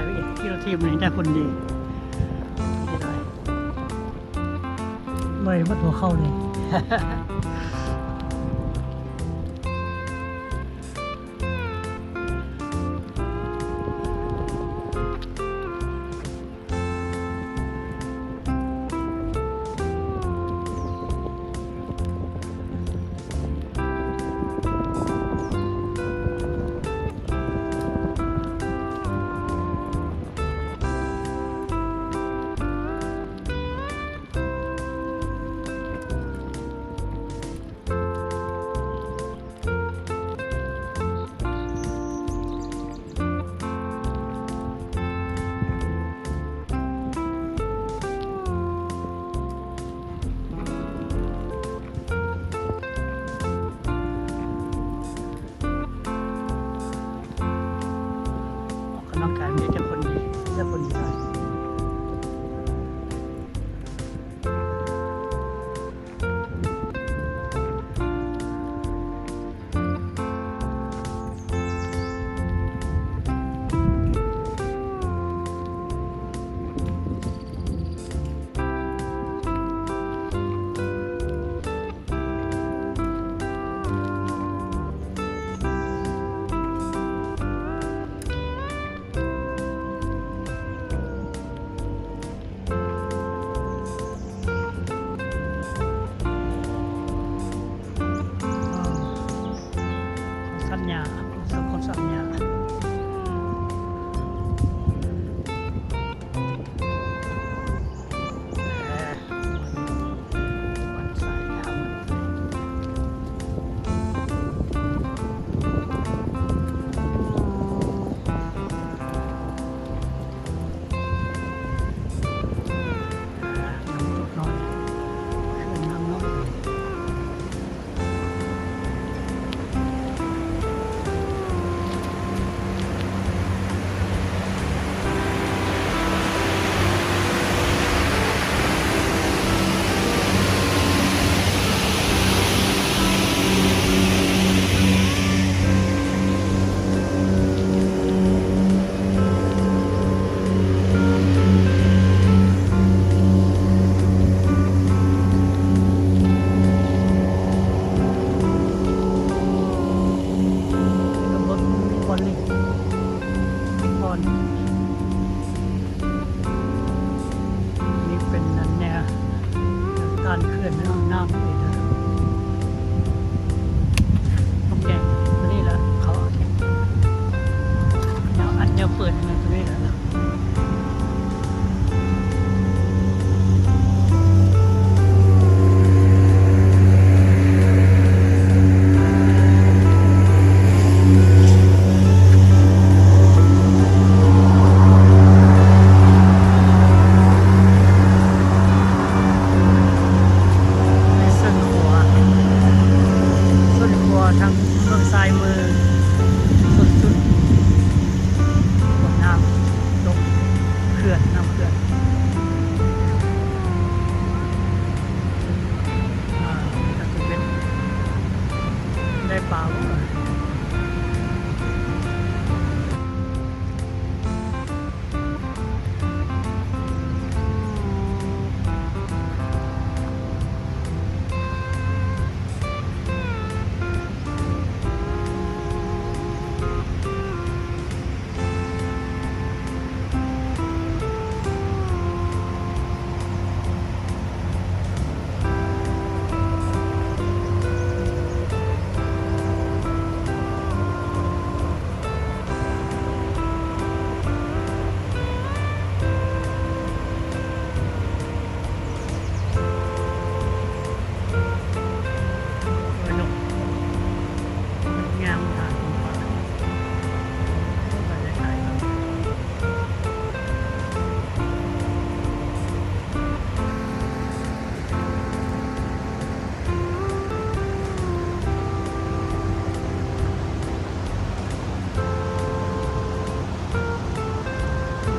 ไปอีกที่เราทีมนี้ได้คนดีไม่วัดหัวเข้าเลย ร่างกายมีแต่คนดีแต่คนดีได้สัญญาสังคมสัญญาวันสายยาวน้อยขึ้นน้ำน้อยนี่เป็นนั้นเนี่ยการเคลื่อนน้ำนี่นะต้องแกงตัวนี้แหละเขาเนี่ยอันเดียวเปิดมันตัวนี้แหละนะทางเบื้องซ้ายมือสุดบนน้ำลงเขื่อนน้ำเขื่อนจะเป็นได้เปล่า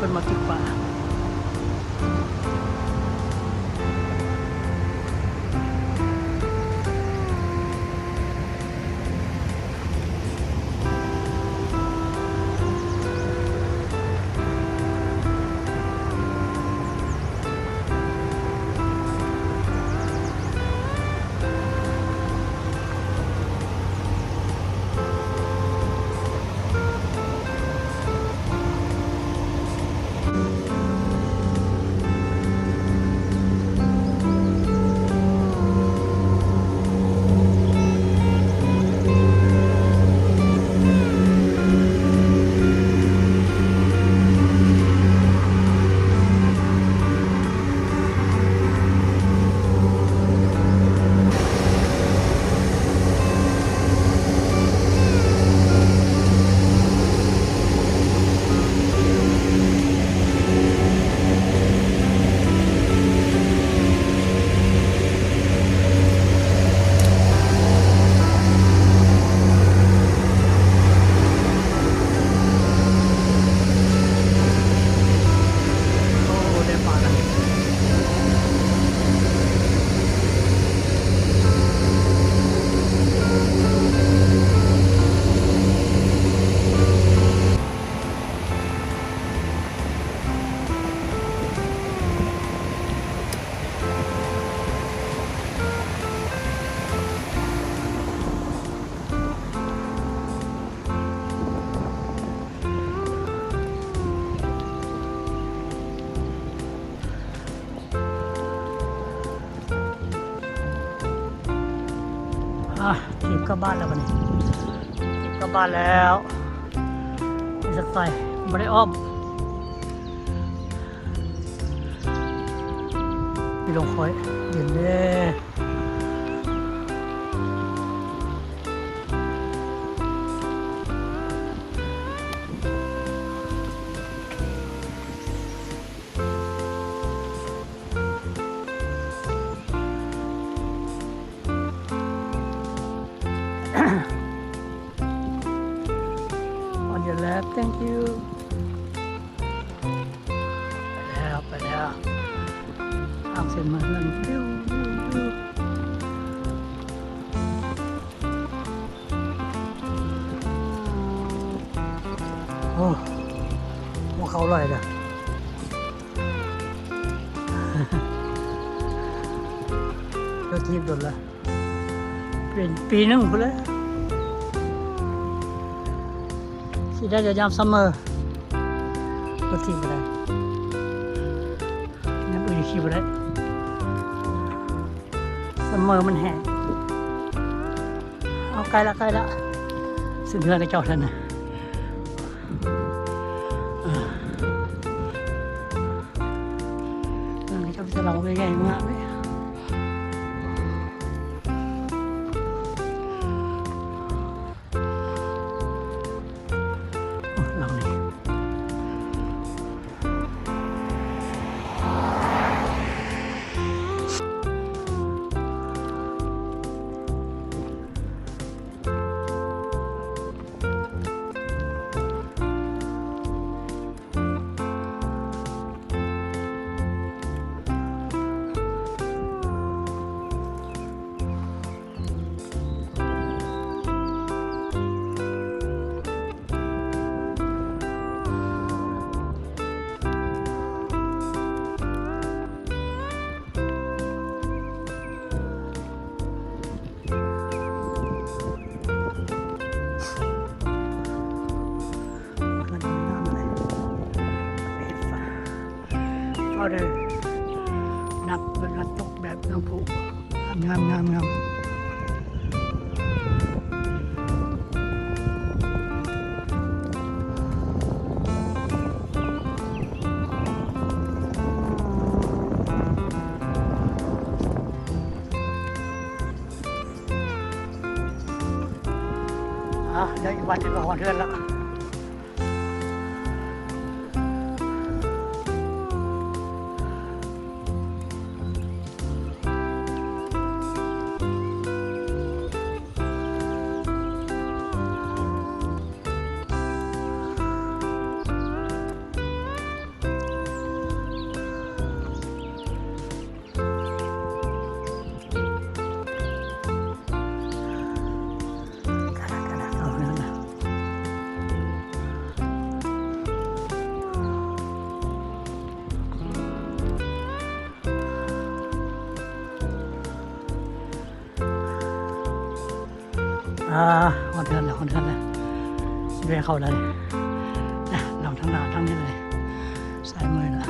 คนมาตึกป่า เ ทีมกลับบ้านแล้ววันนี้ทีมกลับบ้านแล้วมีสักใส่ไม่ได้อ้อมมีลงคอยเย็นเด้On your left, thank you. ไปแล้วทางเส้นมาเงินปิ้วโอ้หัวเขาลอยเลยเจ้าทีมโดนละเป็นปีนึงไปเลยสิได้จะยามซัมเมอร์ก็ทีมไปได้น้ำอื่นขี่ไปได้ซัมเมอร์มันแห้งเอาใกล้ละสึ่งเฮือกระจอกท่านนะจะไปลองไปใหญ่มากเลยเอาเลยนับเป็นนับตกแบบน้ำพุงามเดี๋ยวอีกวันจะก็หอเทือนแล้วหอเทือนแล้วเรียกเข้าเลยนะลองทั้งหน้าทั้งนี้เลยสายมือนะ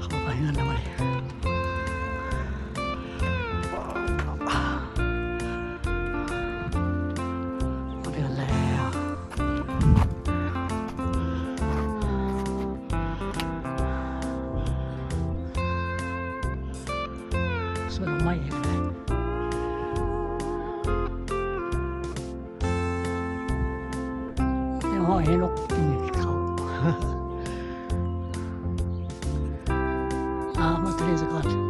เข้าไปเงินทำไมหอเทือนแล้วส่วนไม่เห็นเลยห้อยให้นกกินเขามาทะเลสักก่อน